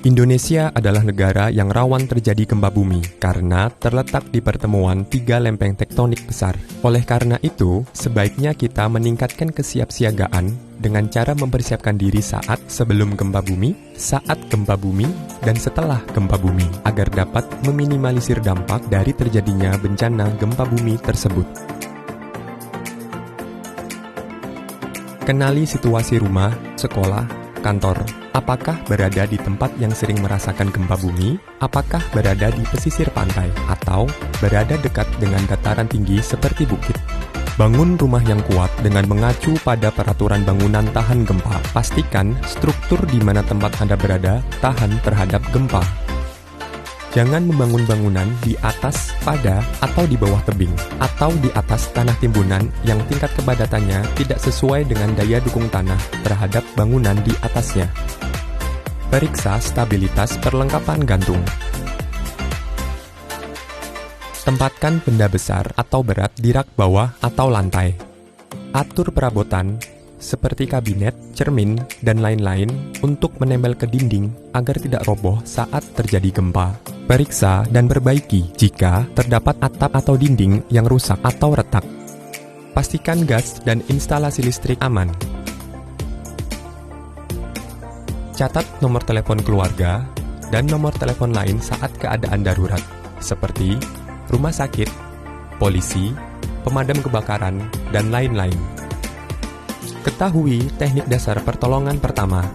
Indonesia adalah negara yang rawan terjadi gempa bumi karena terletak di pertemuan 3 lempeng tektonik besar. Oleh karena itu, sebaiknya kita meningkatkan kesiapsiagaan dengan cara mempersiapkan diri saat sebelum gempa bumi, saat gempa bumi, dan setelah gempa bumi agar dapat meminimalisir dampak dari terjadinya bencana gempa bumi tersebut. Kenali situasi rumah, sekolah, kantor. Apakah berada di tempat yang sering merasakan gempa bumi? Apakah berada di pesisir pantai? Atau berada dekat dengan dataran tinggi seperti bukit? Bangun rumah yang kuat dengan mengacu pada peraturan bangunan tahan gempa. Pastikan struktur di mana tempat Anda berada tahan terhadap gempa. Jangan membangun bangunan di atas, pada, atau di bawah tebing, atau di atas tanah timbunan yang tingkat kepadatannya tidak sesuai dengan daya dukung tanah terhadap bangunan di atasnya. Periksa stabilitas perlengkapan gantung. Tempatkan benda besar atau berat di rak bawah atau lantai. Atur perabotan, seperti kabinet, cermin, dan lain-lain untuk menempel ke dinding agar tidak roboh saat terjadi gempa. Periksa dan perbaiki jika terdapat atap atau dinding yang rusak atau retak. Pastikan gas dan instalasi listrik aman. Catat nomor telepon keluarga dan nomor telepon lain saat keadaan darurat, seperti rumah sakit, polisi, pemadam kebakaran, dan lain-lain. Ketahui teknik dasar pertolongan pertama.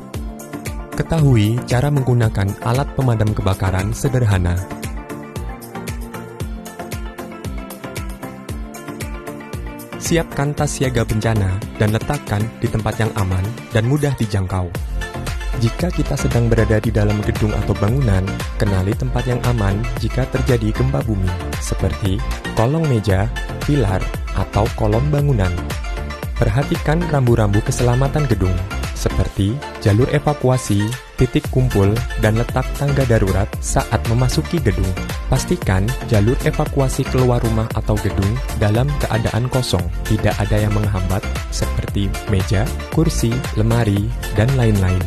Ketahui cara menggunakan alat pemadam kebakaran sederhana. Siapkan tas siaga bencana dan letakkan di tempat yang aman dan mudah dijangkau. Jika kita sedang berada di dalam gedung atau bangunan, kenali tempat yang aman jika terjadi gempa bumi, seperti kolong meja, pilar, atau kolom bangunan. Perhatikan rambu-rambu keselamatan gedung, seperti jalur evakuasi, titik kumpul, dan letak tangga darurat saat memasuki gedung. Pastikan jalur evakuasi keluar rumah atau gedung dalam keadaan kosong, tidak ada yang menghambat, seperti meja, kursi, lemari, dan lain-lain.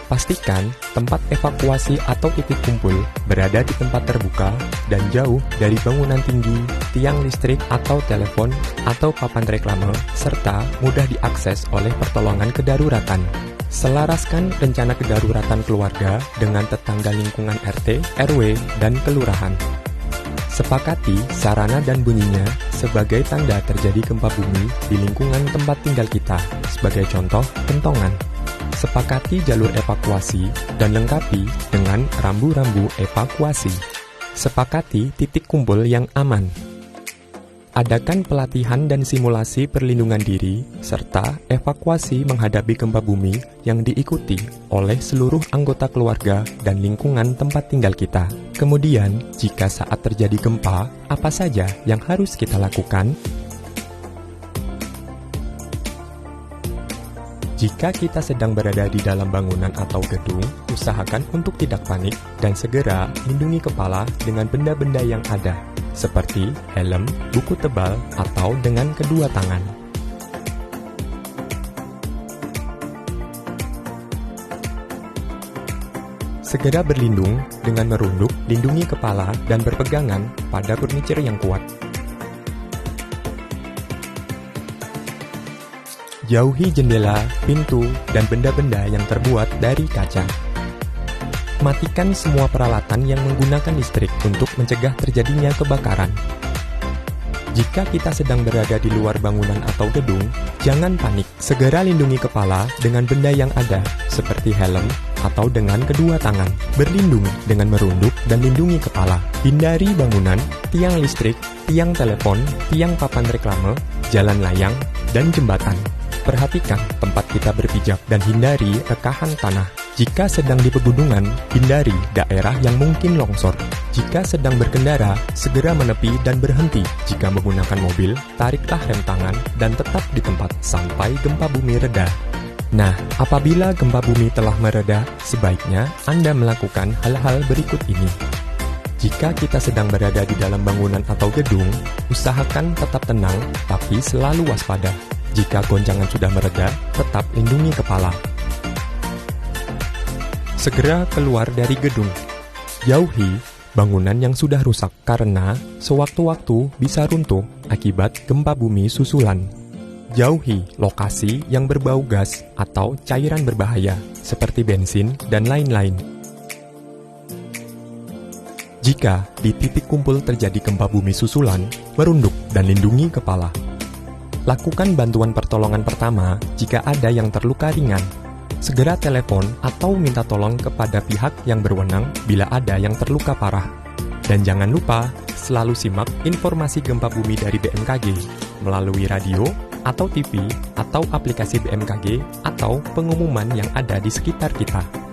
Pastikan tempat evakuasi atau titik kumpul berada di tempat terbuka dan jauh dari bangunan tinggi, tiang listrik atau telepon, atau papan reklame, serta mudah diakses oleh pertolongan kedaruratan. Selaraskan rencana kedaruratan keluarga dengan tetangga lingkungan RT, RW, dan kelurahan. Sepakati sarana dan bunyinya sebagai tanda terjadi gempa bumi di lingkungan tempat tinggal kita, sebagai contoh kentongan. Sepakati jalur evakuasi dan lengkapi dengan rambu-rambu evakuasi. Sepakati titik kumpul yang aman. Adakan pelatihan dan simulasi perlindungan diri, serta evakuasi menghadapi gempa bumi yang diikuti oleh seluruh anggota keluarga dan lingkungan tempat tinggal kita. Kemudian, jika saat terjadi gempa, apa saja yang harus kita lakukan? Jika kita sedang berada di dalam bangunan atau gedung, usahakan untuk tidak panik dan segera lindungi kepala dengan benda-benda yang ada, seperti helm, buku tebal, atau dengan kedua tangan. Segera berlindung dengan merunduk, lindungi kepala, dan berpegangan pada furniture yang kuat. Jauhi jendela, pintu, dan benda-benda yang terbuat dari kaca. Matikan semua peralatan yang menggunakan listrik untuk mencegah terjadinya kebakaran. Jika kita sedang berada di luar bangunan atau gedung, jangan panik. Segera lindungi kepala dengan benda yang ada, seperti helm atau dengan kedua tangan. Berlindung dengan merunduk dan lindungi kepala. Hindari bangunan, tiang listrik, tiang telepon, tiang papan reklame, jalan layang, dan jembatan. Perhatikan tempat kita berpijak dan hindari rekahan tanah. Jika sedang di pegunungan, hindari daerah yang mungkin longsor. Jika sedang berkendara, segera menepi dan berhenti. Jika menggunakan mobil, tariklah rem tangan dan tetap di tempat sampai gempa bumi reda. Nah, apabila gempa bumi telah mereda, sebaiknya Anda melakukan hal-hal berikut ini. Jika kita sedang berada di dalam bangunan atau gedung, usahakan tetap tenang tapi selalu waspada. Jika goncangan sudah mereda, tetap lindungi kepala. Segera keluar dari gedung. Jauhi bangunan yang sudah rusak karena sewaktu-waktu bisa runtuh akibat gempa bumi susulan. Jauhi lokasi yang berbau gas atau cairan berbahaya seperti bensin dan lain-lain. Jika di titik kumpul terjadi gempa bumi susulan, merunduk dan lindungi kepala. Lakukan bantuan pertolongan pertama jika ada yang terluka ringan. Segera telepon atau minta tolong kepada pihak yang berwenang bila ada yang terluka parah. Dan jangan lupa selalu simak informasi gempa bumi dari BMKG melalui radio atau TV atau aplikasi BMKG atau pengumuman yang ada di sekitar kita.